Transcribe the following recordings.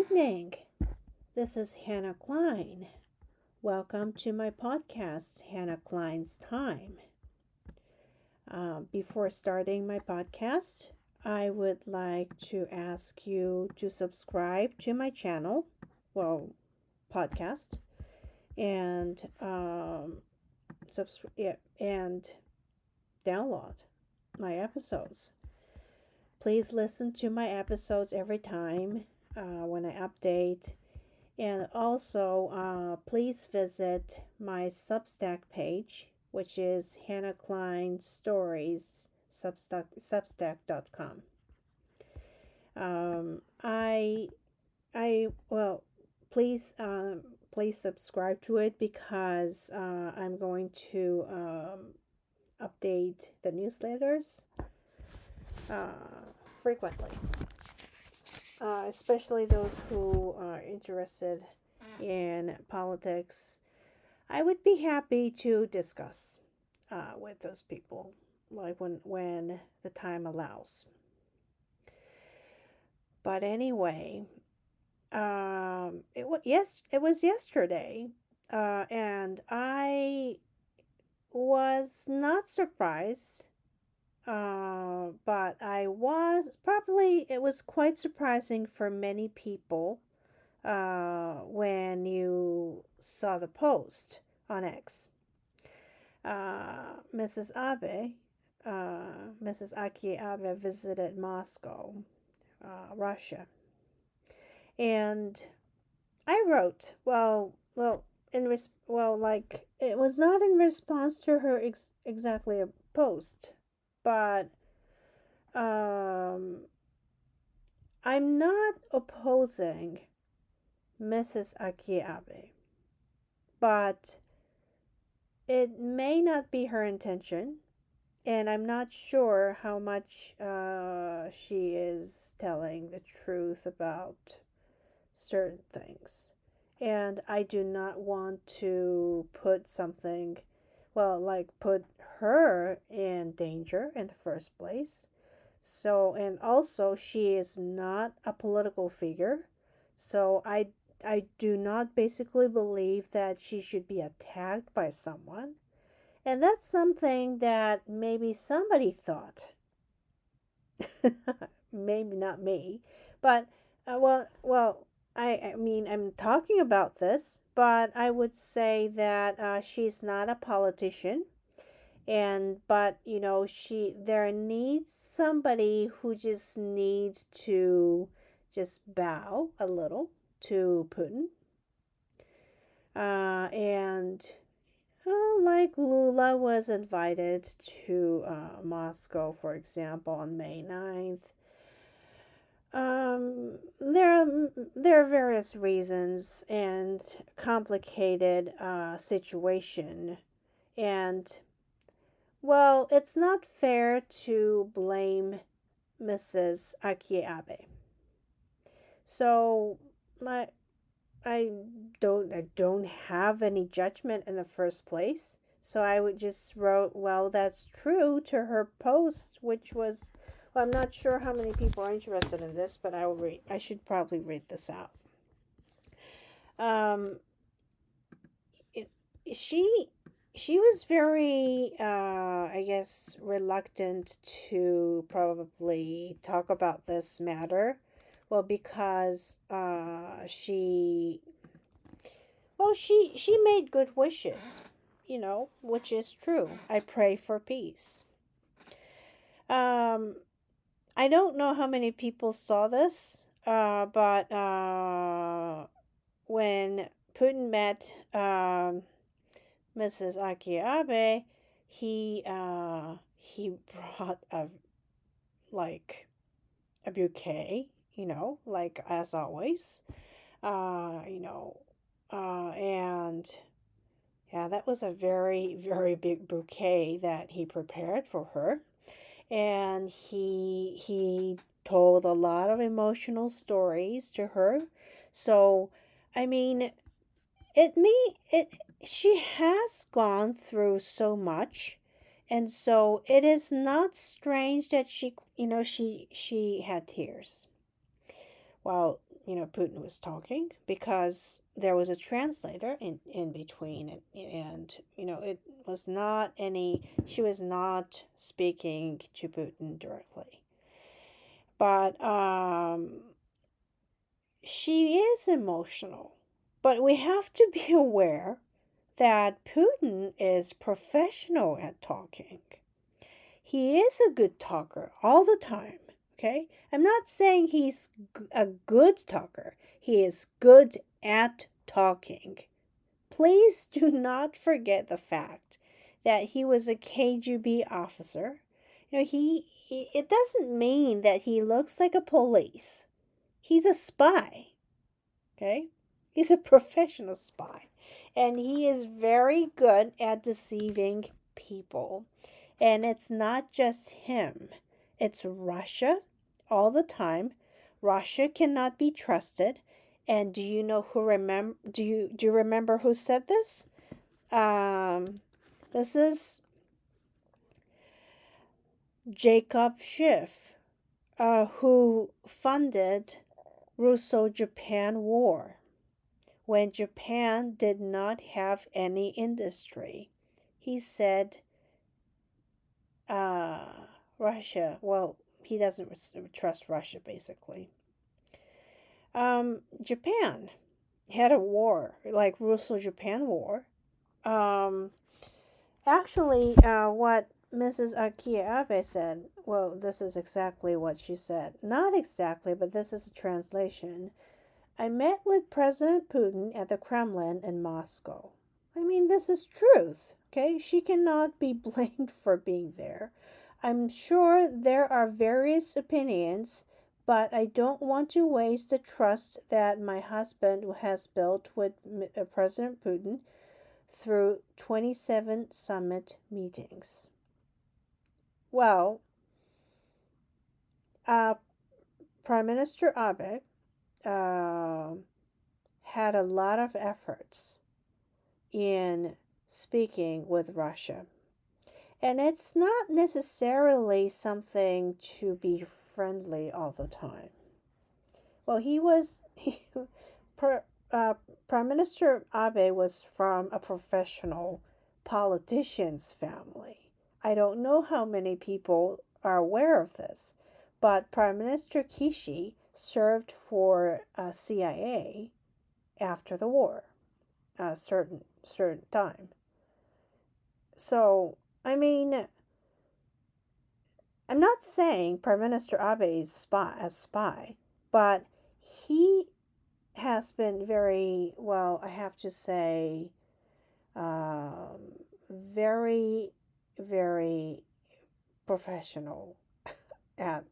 evening. This is Hannah Klein. Welcome to my podcast, Hannah Klein's Time. Before starting my podcast, I would like to ask you to subscribe to my channel, podcast, and and download my episodes. Please listen to my episodes every time when I update. And also, please visit my Substack page, which is Hannah Klein Stories, Substack.com. Please, please subscribe to it because I'm going to update the newsletters frequently. Especially those who are interested in politics. I would be happy to discuss with those people, like when the time allows. But anyway, it was yesterday, and I was not surprised. But it was quite surprising for many people when you saw the post on X. Mrs. Abe, Mrs. Akie Abe visited Moscow, Russia. And I wrote, it was not in response to her exactly a post, but I'm not opposing Mrs. Akie Abe, but it may not be her intention, and I'm not sure how much she is telling the truth about certain things. And I do not want to put put her in danger in the first place. So, and also she is not a political figure. So I do not basically believe that she should be attacked by someone. And that's something that maybe somebody thought. Maybe not me, but I mean, I'm talking about this, but I would say that she's not a politician, but there needs somebody who just needs to just bow a little to Putin, and like Lula was invited to Moscow, for example, on May 9th. There are various reasons and complicated situation, and it's not fair to blame Mrs. Akie Abe. So I don't have any judgment in the first place. So I would just wrote, that's true to her post, which was, I'm not sure how many people are interested in this, but I should probably read this out. She was very, I guess, reluctant to probably talk about this matter. Because she made good wishes, which is true. I pray for peace. I don't know how many people saw this, but when Putin met Mrs. Akie Abe, he brought a bouquet, like as always, and yeah, that was a very, very big bouquet that he prepared for her. And he told a lot of emotional stories to her. So, I mean, she has gone through so much, and so it is not strange that she had tears. Well, Putin was talking, because there was a translator in between, and it was not she was not speaking to Putin directly. But she is emotional. But we have to be aware that Putin is professional at talking. He is a good talker all the time. Okay? I'm not saying he's a good talker. He is good at talking. Please do not forget the fact that he was a KGB officer. It doesn't mean that he looks like a police. He's a spy. Okay? He's a professional spy. And he is very good at deceiving people. And it's not just him, it's Russia all the time. Russia cannot be trusted. And do you know who do you remember who said this? This is Jacob Schiff, who funded Russo-Japan War when Japan did not have any industry. He said, Russia, well, he doesn't trust Russia, basically. Japan had a war, like Russo-Japan War. Actually, what Mrs. Akie Abe said, well, this is exactly what she said. Not exactly, but this is a translation. I met with President Putin at the Kremlin in Moscow. I mean, this is truth, okay? She cannot be blamed for being there. I'm sure there are various opinions, but I don't want to waste the trust that my husband has built with President Putin through 27 summit meetings. Well, Prime Minister Abe had a lot of efforts in speaking with Russia. And it's not necessarily something to be friendly all the time. Well, Prime Minister Abe was from a professional politician's family. I don't know how many people are aware of this, but Prime Minister Kishi served for CIA after the war, a certain time. So, I mean, I'm not saying Prime Minister Abe is a spy, but he has been very, well, I have to say, very, very professional at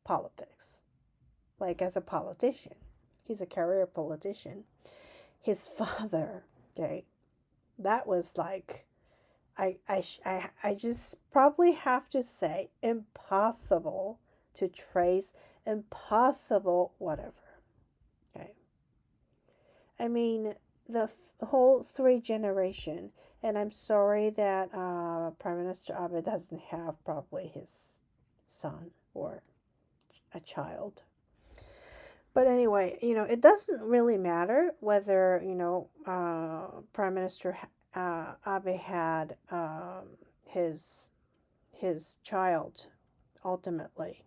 politics. Like, as a politician. He's a career politician. His father, okay, that was like, I just probably have to say impossible to trace, impossible whatever. Okay. I mean, the whole three generation, and I'm sorry that Prime Minister Abe doesn't have probably his son or a child. But anyway, it doesn't really matter whether, Prime Minister Abe had his child ultimately.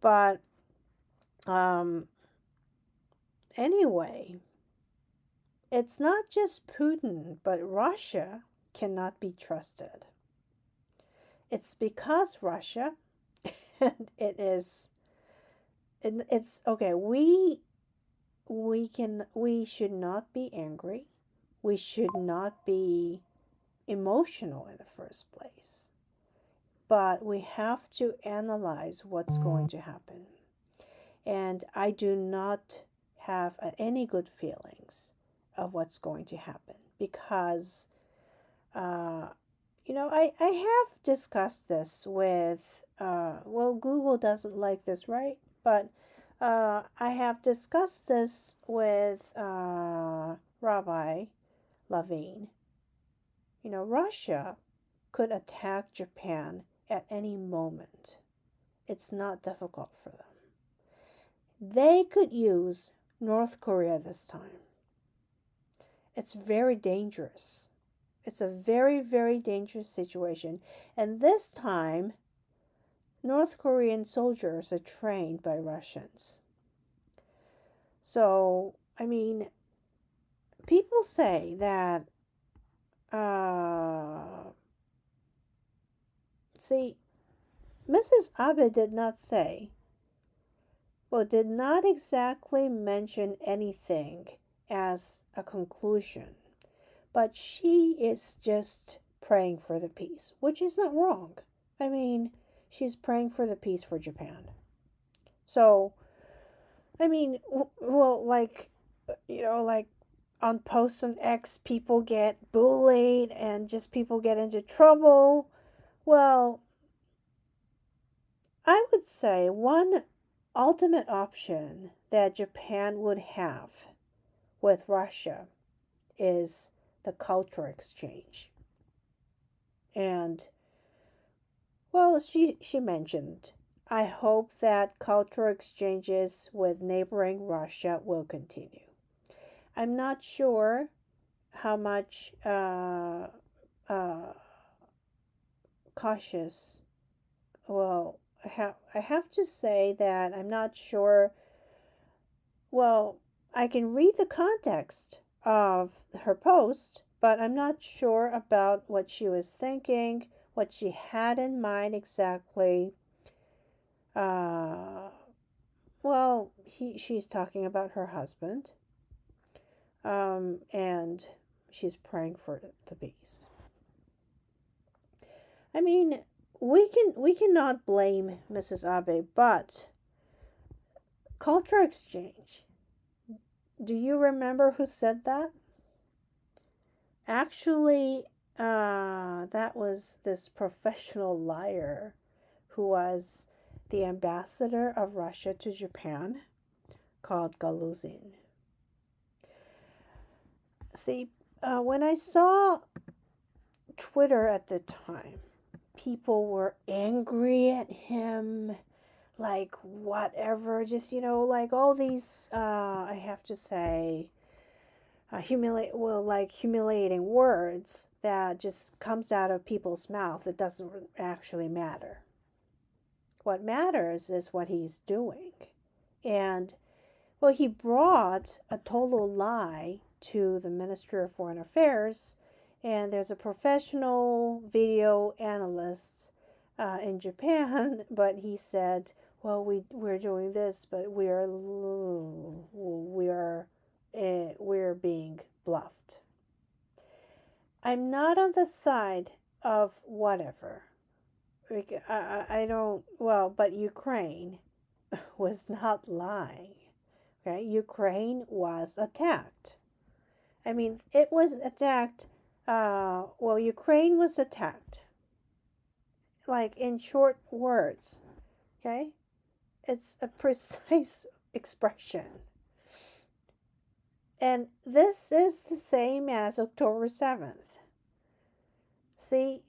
But anyway, it's not just Putin, but Russia cannot be trusted. It's because Russia, and it's okay. We should not be angry. We should not be emotional in the first place. But we have to analyze what's going to happen. And I do not have any good feelings of what's going to happen, because, I have discussed this with, well, Google doesn't like this, right? But I have discussed this with Rabbi Levine. Russia could attack Japan at any moment. It's not difficult for them. They could use North Korea this time. It's very dangerous. It's a very, very dangerous situation. And this time, North Korean soldiers are trained by Russians. So, I mean, people say that, see, Mrs. Abe did not say, well, did not exactly mention anything as a conclusion, but she is just praying for the peace, which is not wrong. I mean, she's praying for the peace for Japan. So, I mean, well, like, like on posts on X, people get bullied and just people get into trouble. Well, I would say one ultimate option that Japan would have with Russia is the culture exchange. And, well, she mentioned, I hope that cultural exchanges with neighboring Russia will continue. I'm not sure how much cautious. Well, I have to say that I'm not sure. Well, I can read the context of her post, but I'm not sure about what she was thinking, what she had in mind exactly. Uh, well, she's talking about her husband, and she's praying for the peace. I mean, we cannot blame Mrs. Abe, but culture exchange. Do you remember who said that? Actually, that was this professional liar who was the ambassador of Russia to Japan called Galuzin. See, when I saw Twitter at the time, people were angry at him, like whatever, just, like all these, I have to say, humiliating words that just comes out of people's mouth. It doesn't actually matter. What matters is what he's doing. And, well, he brought a total lie to the Ministry of Foreign Affairs, and there's a professional video analyst in Japan, but he said, well, we're doing this, but we're being bluffed. I'm not on the side of whatever. I don't, well, but Ukraine was not lying. Okay, Ukraine was attacked. I mean, it was attacked. Well, Ukraine was attacked. Like in short words. Okay, it's a precise expression. And this is the same as October 7th. See,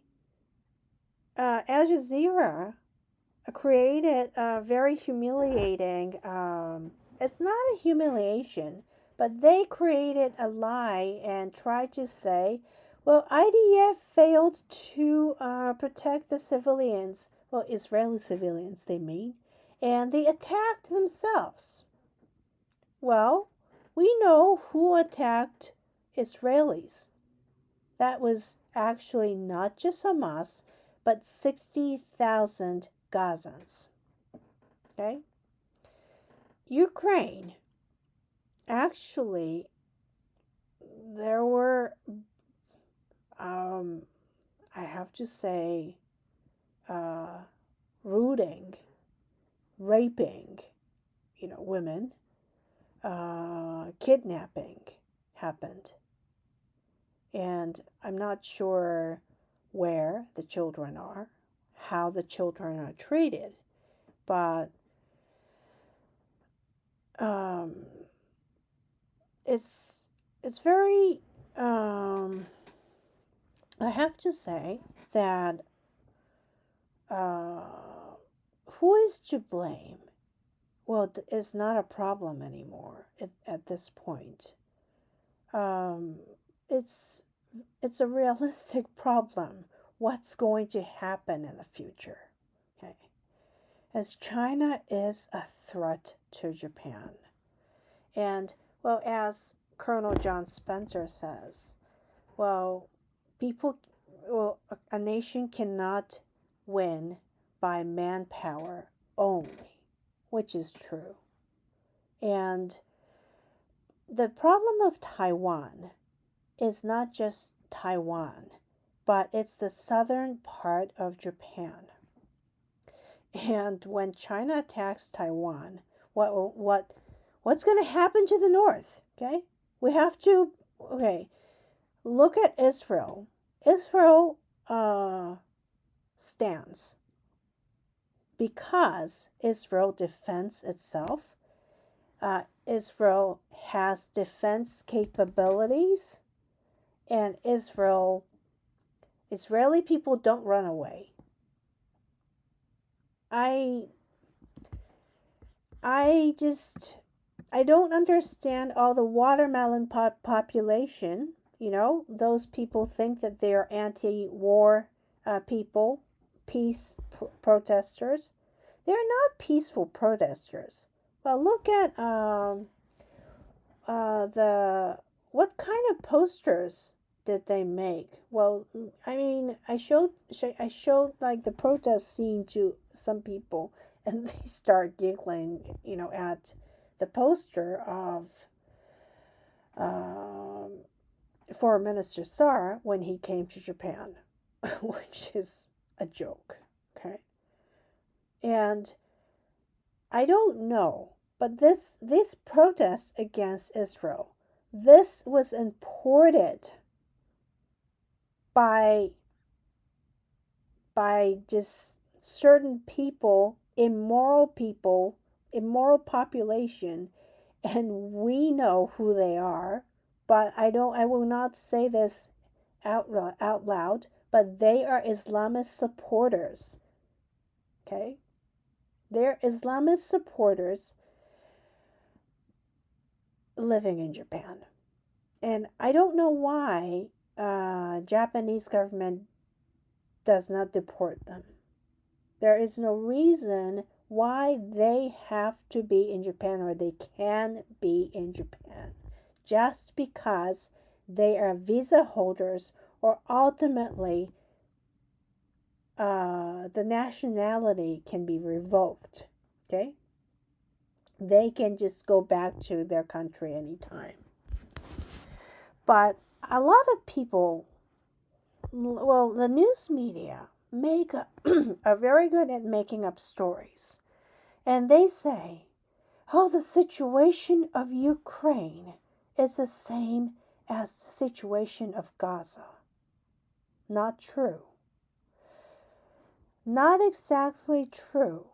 Al Jazeera created a very humiliating, it's not a humiliation, but they created a lie and tried to say, well, IDF failed to protect the civilians, well, Israeli civilians, they mean, and they attacked themselves. Well, we know who attacked Israelis. That was actually not just Hamas, but 60,000 Gazans. Okay? Ukraine, actually, there were, I have to say, rooting, raping, women, kidnapping happened. And I'm not sure where the children are, how the children are treated, but it's very, I have to say that who is to blame well, it's not a problem anymore at this point. Um, it's it's a realistic problem. What's going to happen in the future? Okay, as China is a threat to Japan, and well, as Colonel John Spencer says, well, people, well, a nation cannot win by manpower only, which is true. And the problem of Taiwan is not just Taiwan, but it's the southern part of Japan. And when China attacks Taiwan, what's going to happen to the north? Okay, we have to look at Israel. Israel stands because Israel defends itself. Israel has defense capabilities, and Israeli people don't run away. I don't understand all the watermelon population. Those people think that they're anti-war people, peace protesters. They're not peaceful protesters. Well, look at what kind of posters did they make? Well, I mean, I showed like the protest scene to some people, and they start giggling, at the poster of Foreign Minister Sarr when he came to Japan, which is a joke. Okay, and I don't know, but this protest against Israel, this was imported by just certain people, immoral population, and we know who they are, but I will not say this out loud, but they are Islamist supporters. Okay? They're Islamist supporters living in Japan. And I don't know why Japanese government does not deport them. There is no reason why they have to be in Japan, or they can be in Japan, just because they are visa holders, or ultimately the nationality can be revoked. Okay? They can just go back to their country anytime. But a lot of people, well, the news media are very good at making up stories. And they say, oh, the situation of Ukraine is the same as the situation of Gaza. Not true. Not exactly true.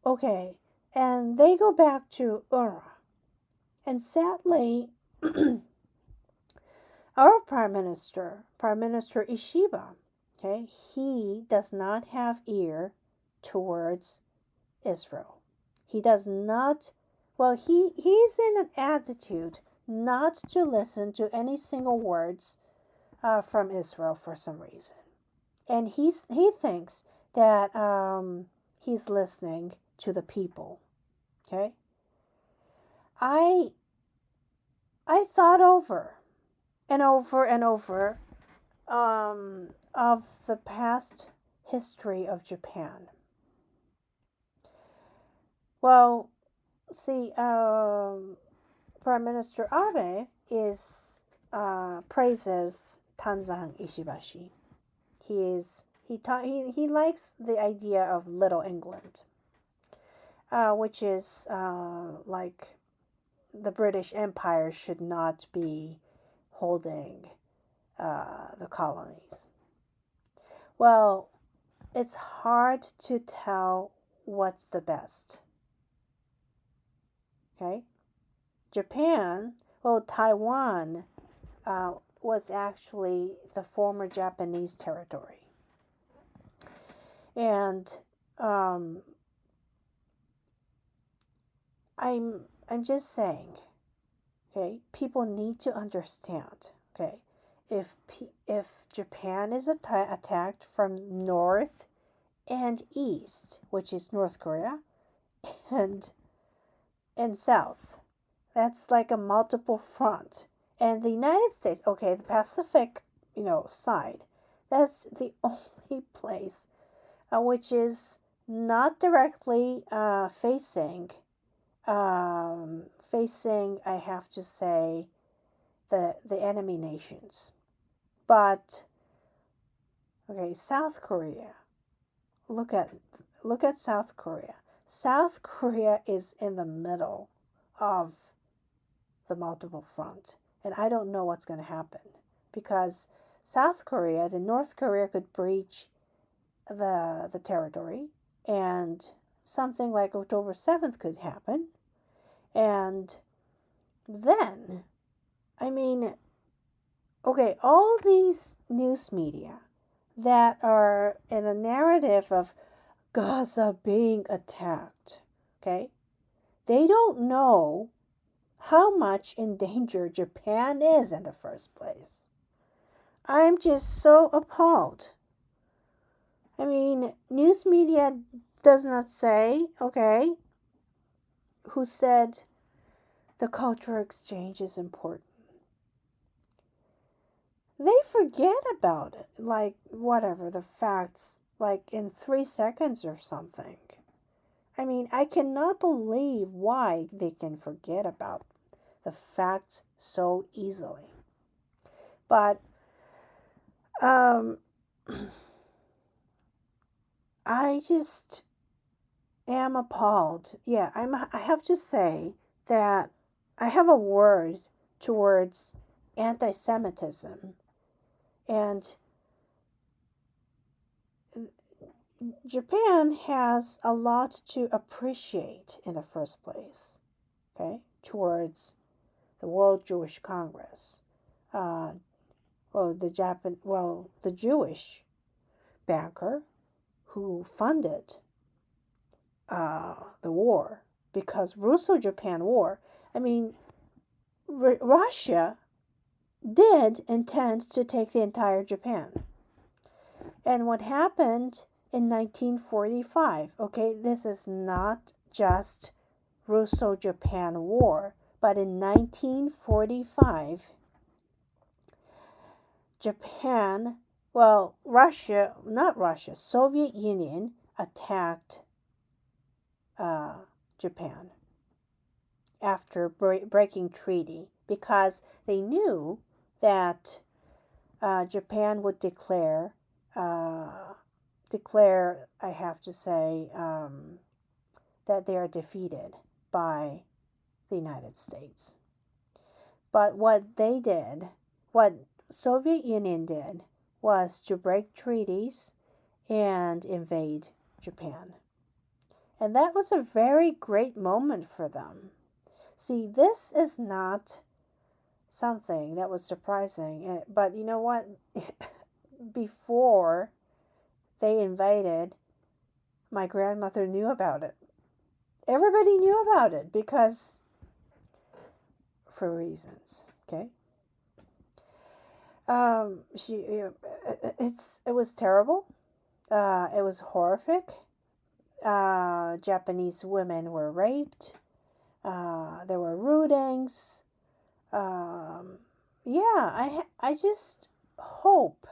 Okay, and they go back to UNRWA. And sadly, our Prime Minister Ishiba, okay, he does not have ear towards Israel. He does not, well, he's in an attitude not to listen to any single words from Israel for some reason. And he thinks that he's listening to the people. Okay? I thought over and over and over of the past history of Japan. Well, see, Prime Minister Abe praises Tanzan Ishibashi. He likes the idea of Little England, which is like the British Empire should not be holding the colonies. Well, it's hard to tell what's the best. Okay? Taiwan was actually the former Japanese territory. And I'm just saying, okay, people need to understand, okay, if Japan is attacked from north and east, which is North Korea, and south, that's like a multiple front. And the United States, okay, the Pacific, side, that's the only place which is not directly facing, I have to say, the enemy nations. But okay, South Korea. Look at South Korea. South Korea is in the middle of the multiple front, and I don't know what's going to happen because South Korea, the North Korea could breach the territory, and something like October 7th could happen. And then, I mean, okay, all these news media that are in a narrative of Gaza being attacked, okay, they don't know how much in danger Japan is in the first place. I'm just so appalled. I mean, news media does not say, okay, who said the cultural exchange is important. They forget about it, like whatever, the facts, like in 3 seconds or something. I mean, I cannot believe why they can forget about the facts so easily. But I just am appalled. Yeah, I have to say that I have a word towards anti-Semitism, and Japan has a lot to appreciate in the first place, okay, towards the World Jewish Congress. The Jewish banker who funded the war, because Russo-Japan War, I mean, Russia did intend to take the entire Japan. And what happened in 1945, okay, this is not just Russo-Japan War, but in 1945, Soviet Union attacked Japan after breaking treaty, because they knew that Japan would declare, I have to say, that they are defeated by the United States. But what Soviet Union did, was to break treaties and invade Japan. And that was a very great moment for them. See, this is not something that was surprising. But you know what? Before they invaded, my grandmother knew about it. Everybody knew about it because, for reasons, okay? It was terrible. It was horrific. Japanese women were raped. There were rootings. I just hope,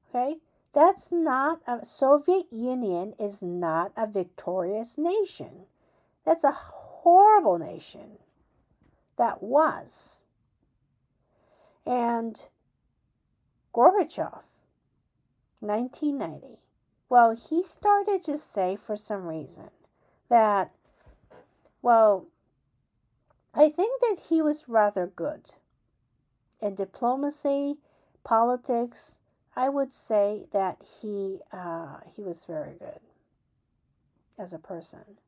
okay, that's not Soviet Union is not a victorious nation. That's a horrible nation. That was. And Gorbachev, 1990. Well, he started to say for some reason that, I think that he was rather good in diplomacy, politics. I would say that he was very good as a person.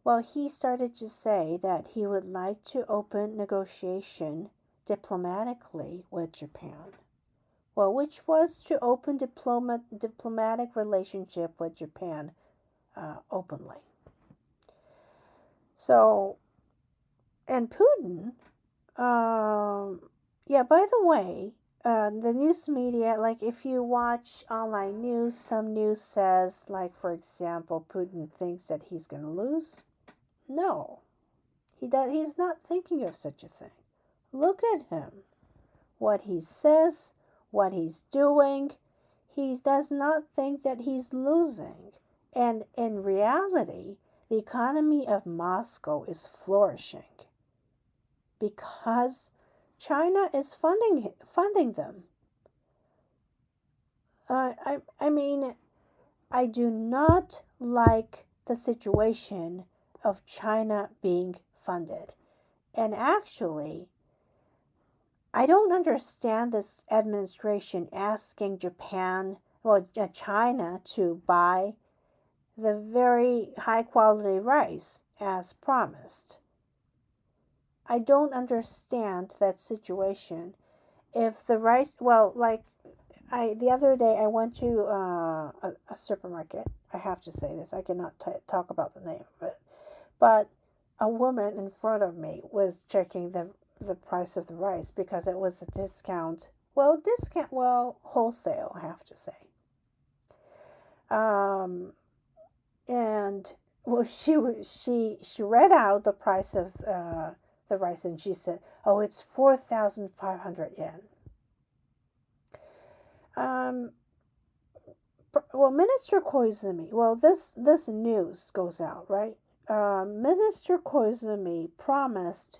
Well, he started to say that he would like to open negotiation diplomatically with Japan. Well, which was to open diplomatic relationship with Japan openly. So, and Putin, yeah, by the way, the news media, like if you watch online news, some news says, like, for example, Putin thinks that he's going to lose. No, he's not thinking of such a thing. Look at him. What he says, what he's doing, he does not think that he's losing. And in reality, the economy of Moscow is flourishing because China is funding them. I mean, I do not like the situation of China being funded. And actually, I don't understand this administration asking China to buy the very high quality rice as promised. I don't understand that situation. If the rice, the other day I went to a supermarket. I have to say this. I cannot talk about the name of it, but a woman in front of me was checking the price of the rice because it was a discount. Wholesale, I have to say. And well, she read out the price of the rice, and she said, "Oh, it's 4,500 yen." Minister Koizumi. Well, this news goes out, right? Minister Koizumi promised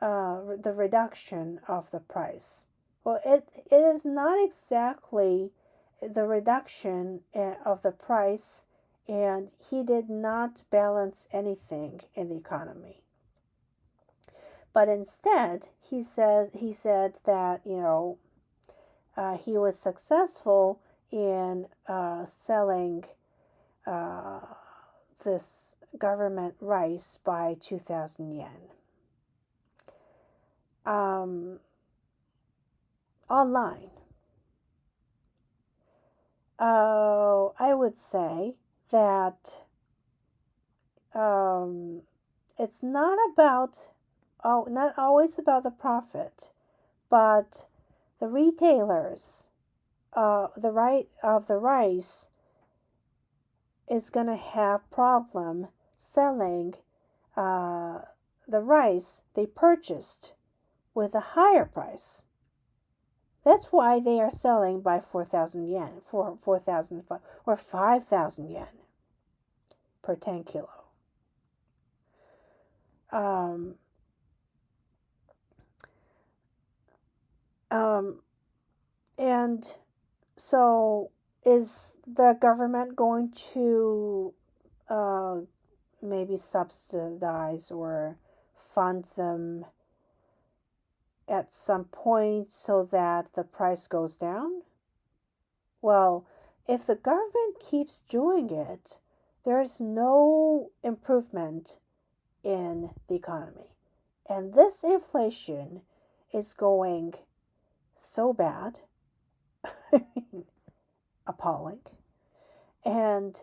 the reduction of the price. Well, it is not exactly the reduction of the price, and he did not balance anything in the economy. But instead, he said that he was successful in selling this government rice by 2,000 yen. Online. I would say that it's not always about the profit, but the retailers, the rice is gonna have problem selling the rice they purchased with a higher price. That's why they are selling by 4,000 yen, for 4,000 or 5,000 yen per 10 kilo. And so is the government going to maybe subsidize or fund them at some point so that the price goes down? Well, if the government keeps doing it, there's no improvement in the economy. And this inflation is going so bad, appalling. And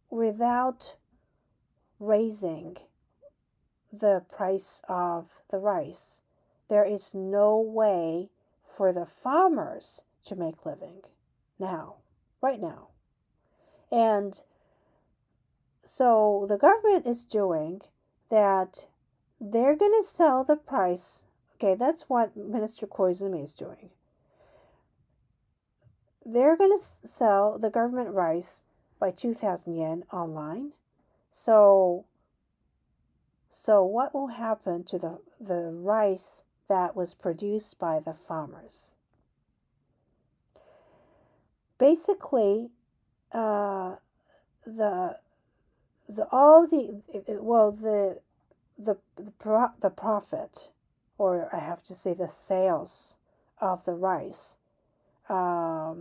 without raising the price of the rice, there is no way for the farmers to make living right now. And so the government is doing that. They're going to sell the price. Okay, that's what Minister Koizumi is doing. They're going to sell the government rice by 2,000 yen online. So what will happen to the rice that was produced by the farmers? Basically, the profit, or I have to say the sales of the rice by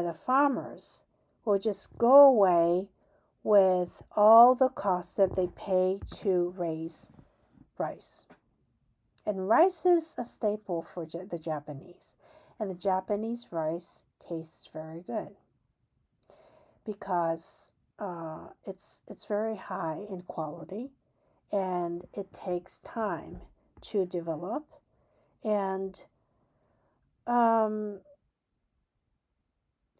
the farmers will just go away with all the costs that they pay to raise rice. And rice is a staple for the Japanese. And the Japanese rice tastes very good because it's very high in quality and it takes time to develop, and um,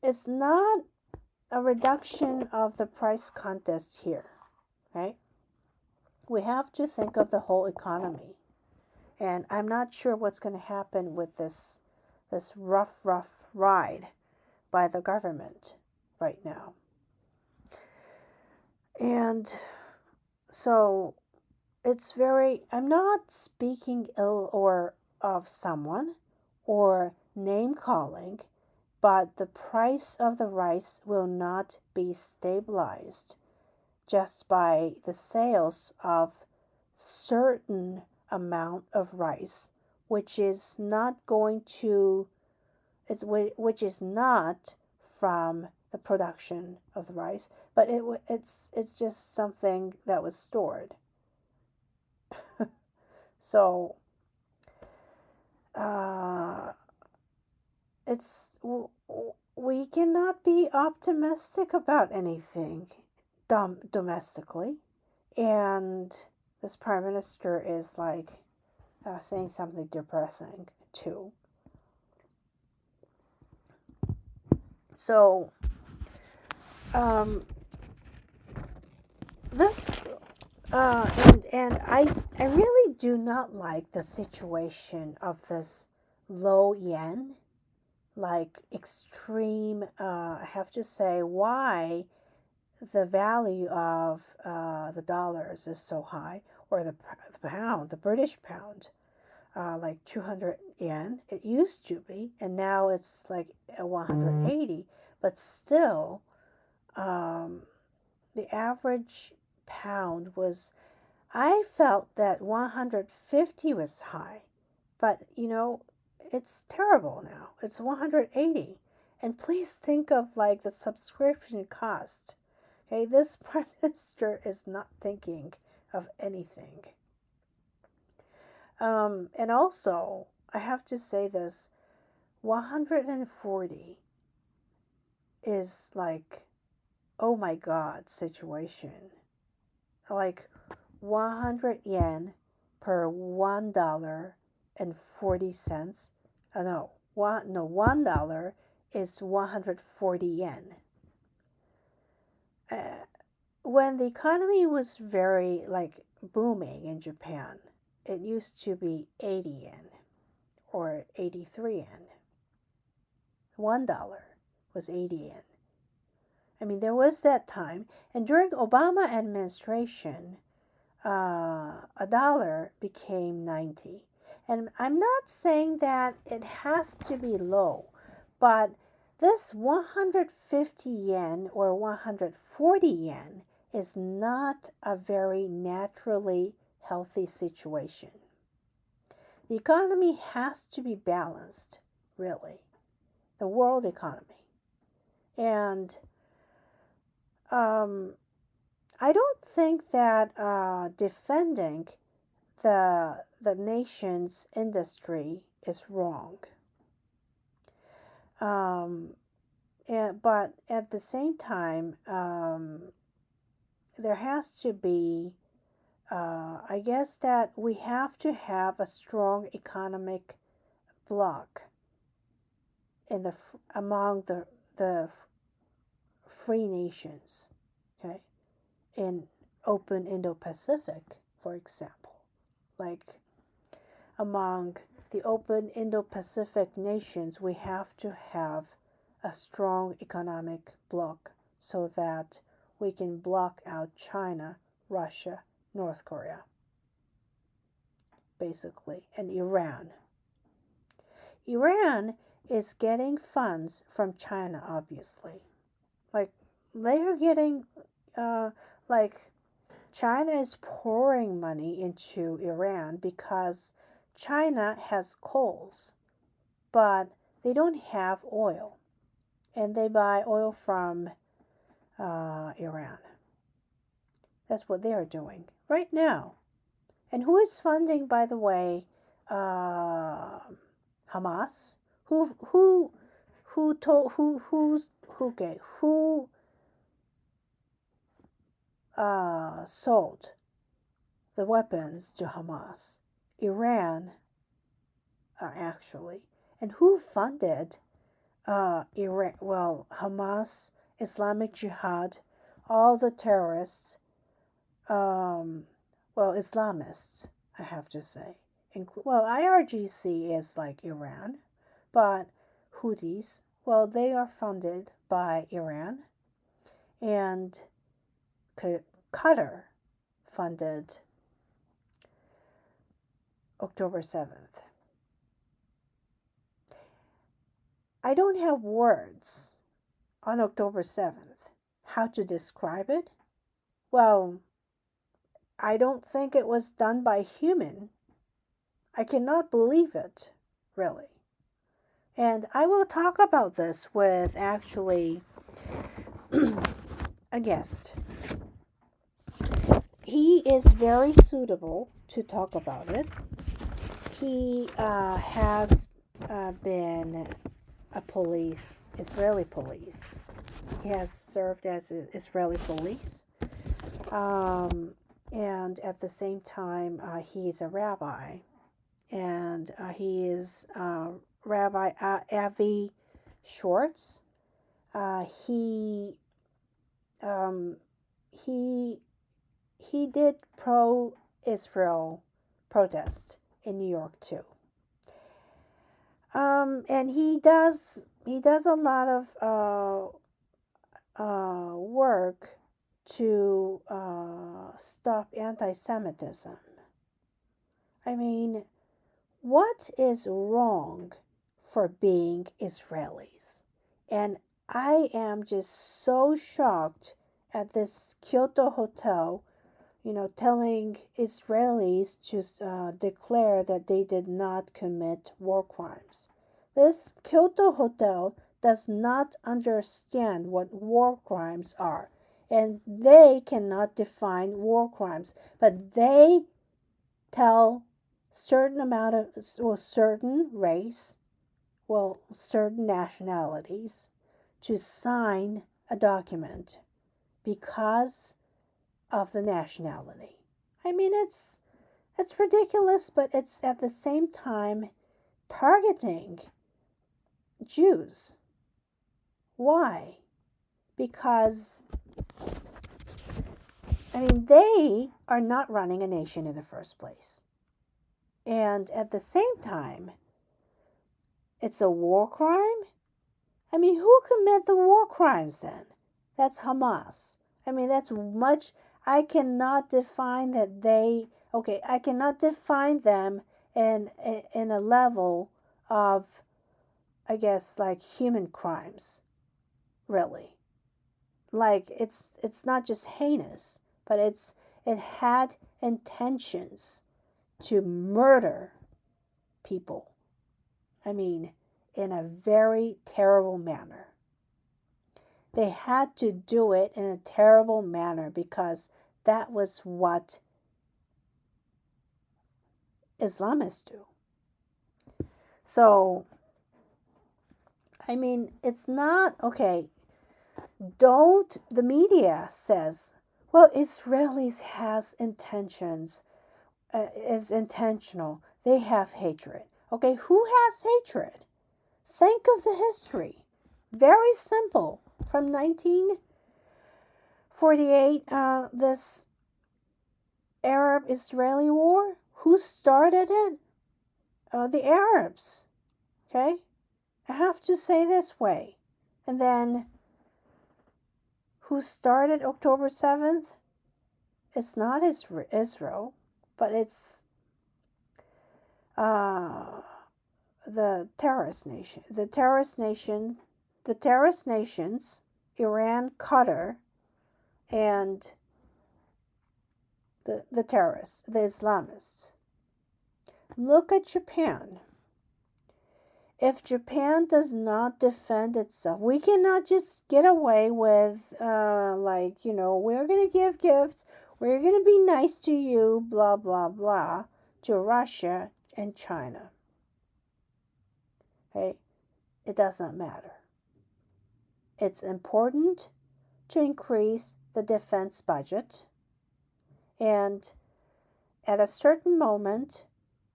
it's not a reduction of the price contest here, right? We have to think of the whole economy, and I'm not sure what's going to happen with this rough ride by the government right now. And so it's very, I'm not speaking ill or of someone or name calling, but the price of the rice will not be stabilized just by the sales of certain amount of rice, which is not going to, which is not from the production of the rice, but it's just something that was stored. So it's we cannot be optimistic about anything domestically, and this prime minister is like saying something depressing too. So this and I really do not like the situation of this low yen, like extreme. I have to say why the value of the dollars is so high, or the pound, the British pound, like 200 yen. It used to be, and now it's like 180. But still, the average pound was, I felt that 150 was high, but it's terrible now. It's 180. And please think of like the subscription cost. Okay, this prime minister is not thinking of anything. And also, I have to say this, 140 is like, oh my God, situation. Like 100 yen per $1.40. $1 is 140 yen. When the economy was very like booming in Japan, it used to be 80 yen or 83 yen. $1 was 80 yen. I mean, there was that time, and during Obama administration, a dollar became 90. And I'm not saying that it has to be low, but this 150 yen or 140 yen is not a very naturally healthy situation. The economy has to be balanced, really, the world economy. And I don't think that defending the nation's industry is wrong. But at the same time, there has to be, I guess that we have to have a strong economic bloc in among the free nations, okay, in open Indo-Pacific, for example. Like among the open Indo-Pacific nations, we have to have a strong economic bloc so that we can block out China, Russia, North Korea, basically, and Iran. Iran is getting funds from China, obviously. Like, they are getting, like, China is pouring money into Iran because China has coals, but they don't have oil. And they buy oil from Iran. That's what they are doing right now. And who is funding, by the way, Hamas? Who Who told who sold the weapons to Hamas? Iran, actually. And who funded Iran? Well, Hamas, Islamic Jihad, all the terrorists, Islamists, I have to say. Well, IRGC is like Iran, but Houthis, well, they are funded by Iran, and Qatar funded October 7th. I don't have words on October 7th how to describe it. Well, I don't think it was done by human. I cannot believe it, really. And I will talk about this with actually a guest. He is very suitable to talk about it. He has been a Israeli police. He has served as an Israeli police. And at the same time, he's a rabbi. And he is Rabbi Avi Schwartz. He did pro-Israel protest in New York too. And he does a lot of work to stop anti-Semitism. I mean, what is wrong for being Israelis? And I am just so shocked at this Kyoto hotel, telling Israelis to declare that they did not commit war crimes. This Kyoto hotel does not understand what war crimes are, and they cannot define war crimes, but they tell certain race, certain nationalities to sign a document because of the nationality. I mean, it's ridiculous, but it's at the same time targeting Jews. Why? Because, they are not running a nation in the first place. And at the same time, it's a war crime? Who commit the war crimes then? That's Hamas. That's much. I cannot define that I cannot define them in a level of, I guess, like human crimes, really. Like, it's not just heinous, but it had intentions to murder people. In a very terrible manner. They had to do it in a terrible manner because that was what Islamists do. So, it's not, okay, the media says, well, Israelis has intentions, is intentional. They have hatred. Okay, who has hatred? Think of the history. Very simple. From 1948, this Arab-Israeli war, who started it? The Arabs. Okay? I have to say this way. And then, who started October 7th? It's not Israel, but it's the terrorist nations, Iran, Qatar, and the terrorists, the Islamists. Look at Japan. If Japan does not defend itself, we cannot just get away with, we're going to give gifts, we're going to be nice to you, blah, blah, blah, to Russia and China. Okay? It does not matter. it's important to increase the defense budget, and at a certain moment,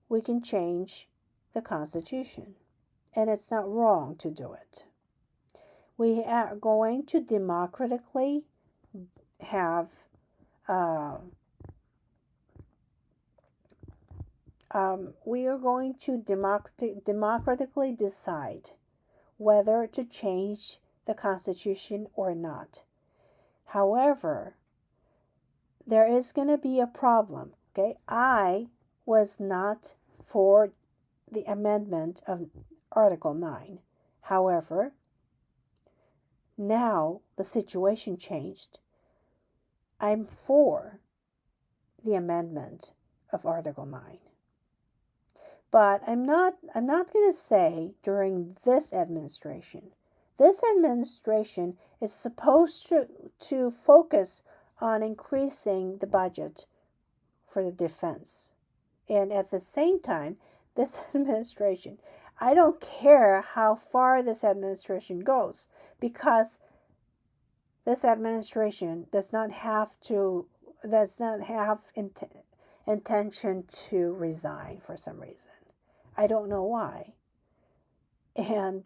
we can change the Constitution, and it's not wrong to do it. We are going to democratically have we are going to democratically decide whether to change the Constitution or not. However, there is going to be a problem. Okay, I was not for the amendment of Article 9. However, now the situation changed. I'm for the amendment of Article 9. But I'm not going to say during this administration. This administration is supposed to focus on increasing the budget for the defense. And at the same time, this administration, I don't care how far this administration goes, because this administration does not have intention to resign for some reason. I don't know why. And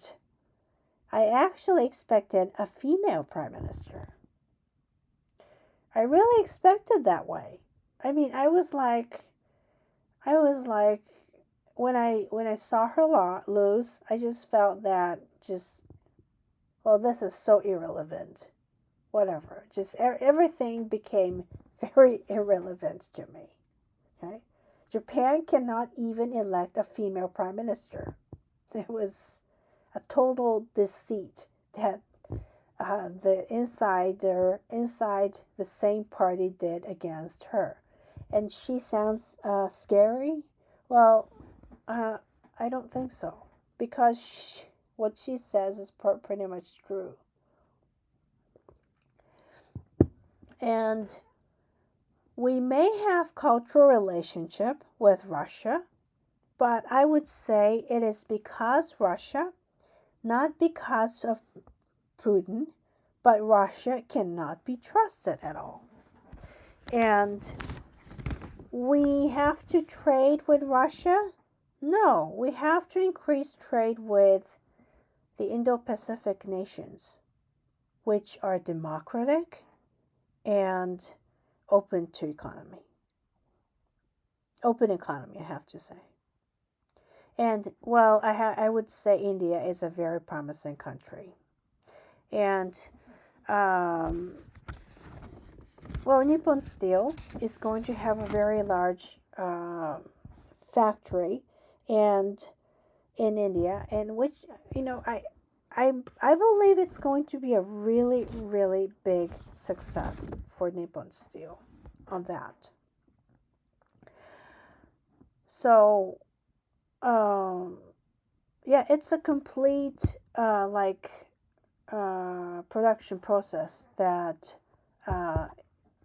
I actually expected a female prime minister. I really expected that way. I mean, I was like, when I saw her lose, I just felt that well, this is so irrelevant. Whatever. Just everything became very irrelevant to me. Okay? Japan cannot even elect a female prime minister. It was a total deceit that the inside the same party did against her. And she sounds scary. Well, I don't think so, because what she says is pretty much true. And we may have cultural relationship with Russia, but I would say it is because Russia, not because of Putin, but Russia cannot be trusted at all. And we have to trade with Russia? No, we have to increase trade with the Indo-Pacific nations, which are democratic and open economy, I have to say. And, well, I would say India is a very promising country. And, well, Nippon Steel is going to have a very large factory and in India, and which, I believe it's going to be a really, really big success for Nippon Steel on that. So, yeah, it's a complete production process that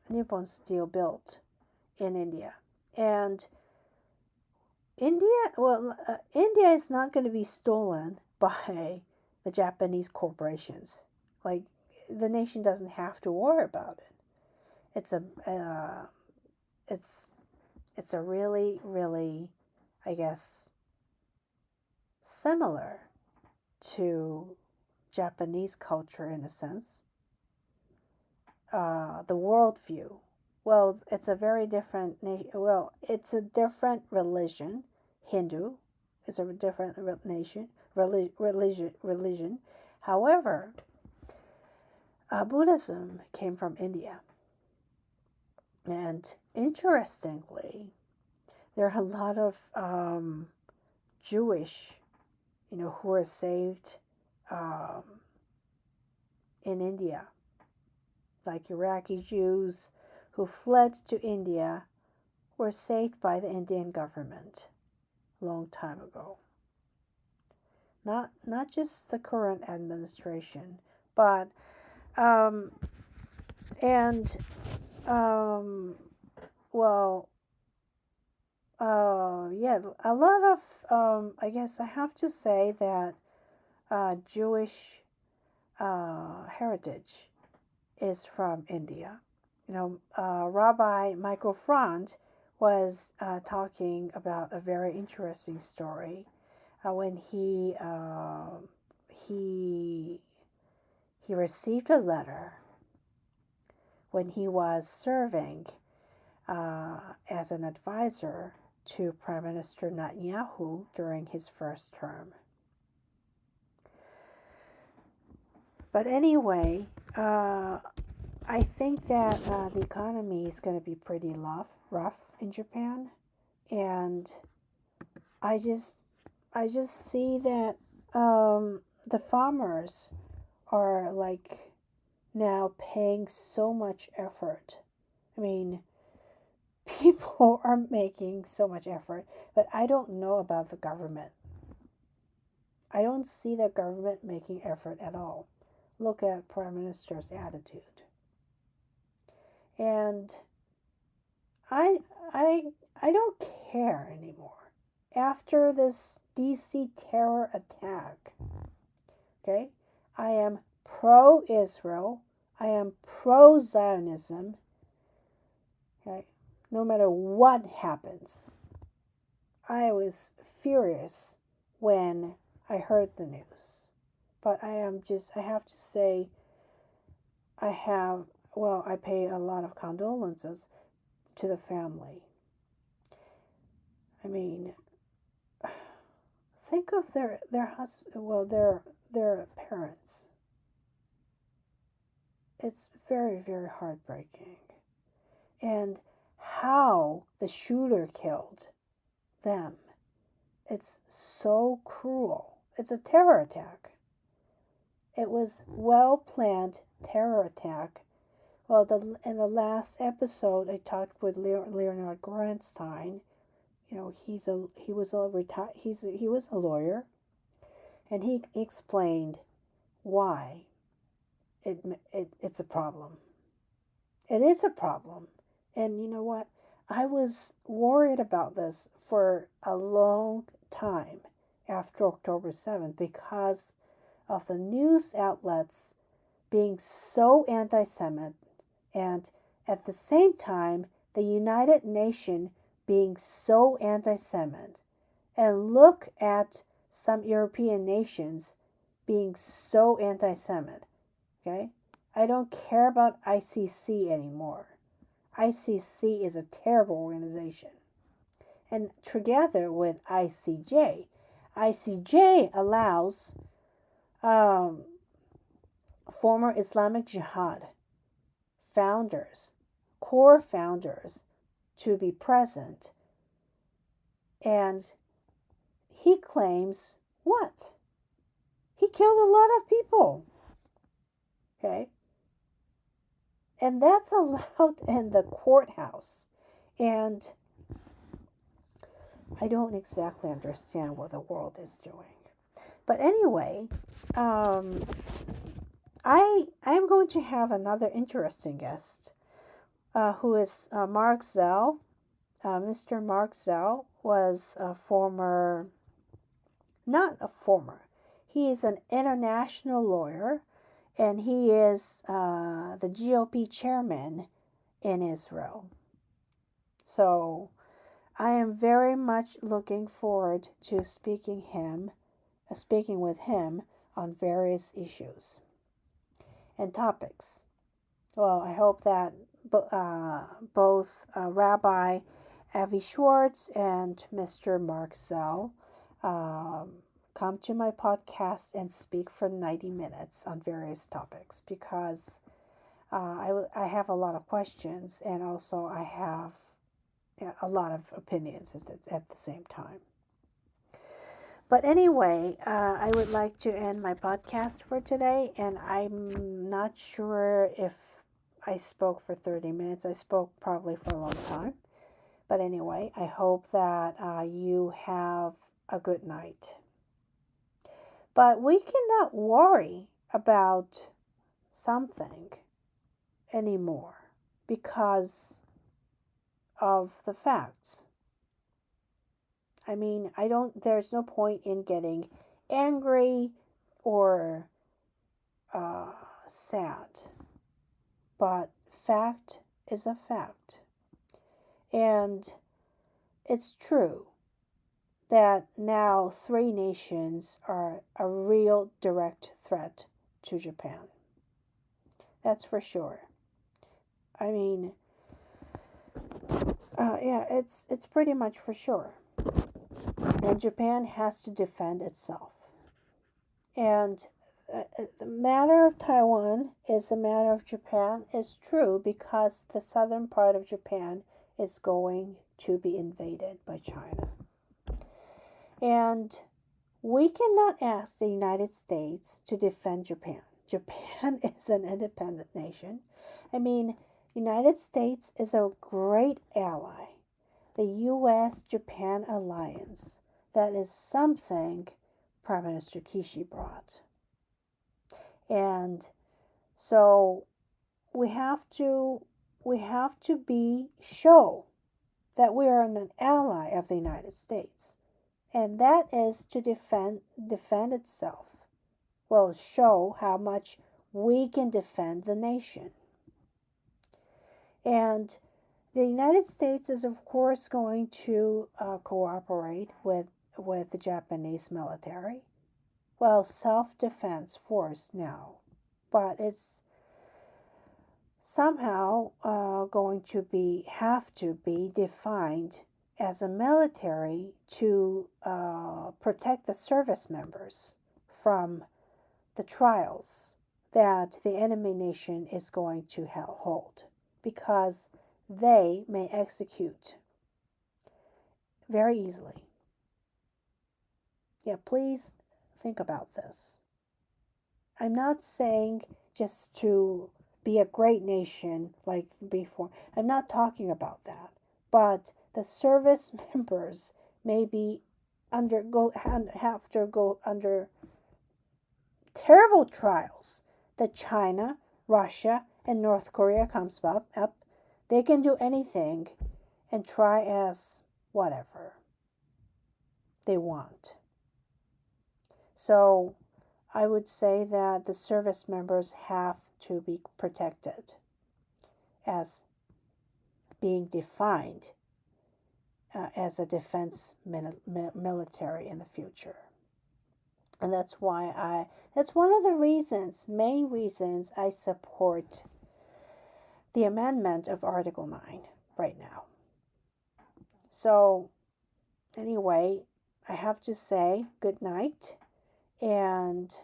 Nippon Steel built in India. And India is not going to be stolen by the Japanese corporations. Like, the nation doesn't have to worry about it. It's a really, really, I guess, similar to Japanese culture in a sense. The worldview. Well, it's a very different nation. Well, it's a different religion. Hindu is a different nation. Religion. However, Buddhism came from India. And interestingly, there are a lot of Jewish, who are saved in India, like Iraqi Jews who fled to India, were saved by the Indian government a long time ago. Not just the current administration, but yeah, a lot of I guess I have to say that Jewish heritage is from India. Rabbi Michael Front was talking about a very interesting story when he received a letter when he was serving as an advisor to Prime Minister Netanyahu during his first term. But anyway, I think that the economy is going to be pretty rough in Japan, and I just see that the farmers are like now paying so much effort. I mean, people are making so much effort, but I don't know about the government. I don't see the government making effort at all. Look at Prime Minister's attitude. And I don't care anymore. After this DC terror attack, okay, I am pro-Israel. I am pro-Zionism. Okay, no matter what happens. I was furious when I heard the news. But I have to say, I pay a lot of condolences to the family. I mean, think of their parents. It's very, very heartbreaking. And how the shooter killed them. It's so cruel. It's a terror attack. It was well-planned terror attack. Well, in the last episode, I talked with Leonard Grantstein. He was a lawyer, and he explained why it's a problem. It is a problem, and you know what? I was worried about this for a long time after October 7th because of the news outlets being so anti-Semitic, and at the same time, the United Nations being so anti-Semitic. And look at some European nations being so anti-Semitic. Okay? I don't care about ICC anymore. ICC is a terrible organization. And together with ICJ allows former Islamic Jihad core founders, to be present. And he claims what? He killed a lot of people. Okay? And that's allowed in the courthouse. And I don't exactly understand what the world is doing. But anyway, I'm going to have another interesting guest, who is Mark Zell. Mr. Mark Zell was he is an international lawyer, and he is the GOP chairman in Israel. So I am very much looking forward to speaking with him on various issues and topics. Well, I hope that both Rabbi Avi Schwartz and Mr. Mark Zell come to my podcast and speak for 90 minutes on various topics, because I have a lot of questions, and also I have a lot of opinions at the same time. But anyway, I would like to end my podcast for today, and I'm not sure if I spoke for 30 minutes. I spoke probably for a long time. But anyway, I hope that you have a good night. But we cannot worry about something anymore because of the facts. I mean, there's no point in getting angry or sad. But fact is a fact. And it's true that now 3 nations are a real direct threat to Japan. That's for sure. I mean, yeah, it's pretty much for sure. And Japan has to defend itself. And the matter of Taiwan is the matter of Japan is true because the southern part of Japan is going to be invaded by China. And we cannot ask the United States to defend Japan. Japan is an independent nation. I mean, United States is a great ally. The U.S.-Japan alliance, that is something Prime Minister Kishi brought. And so we have to show that we are an ally of the United States. And that is to defend itself. Well, show how much we can defend the nation. And the United States is, of course, going to cooperate with the Japanese military. Well, self-defense force now. But it's somehow going to have to be defined as a military to protect the service members from the trials that the enemy nation is going to hold, because they may execute very easily. Yeah, please think about this. I'm not saying just to be a great nation like before. I'm not talking about that. But the service members may have to go under terrible trials that China, Russia, and North Korea comes up. They can do anything and try as whatever they want. So I would say that the service members have to be protected as being defined as a defense military in the future. And that's why that's one of the main reasons I support the amendment of Article 9 right now. So anyway, I have to say good night. And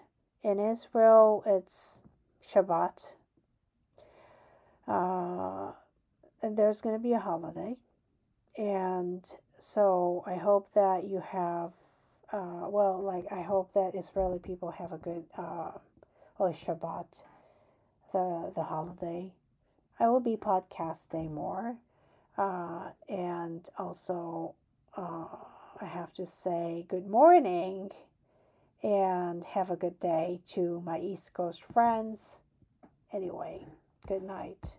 in Israel, it's Shabbat. And there's going to be a holiday. And so I hope that you have, I hope that Israeli people have a good Shabbat, the holiday. I will be podcasting more. And also, I have to say good morning and have a good day to my East Coast friends. Anyway, good night.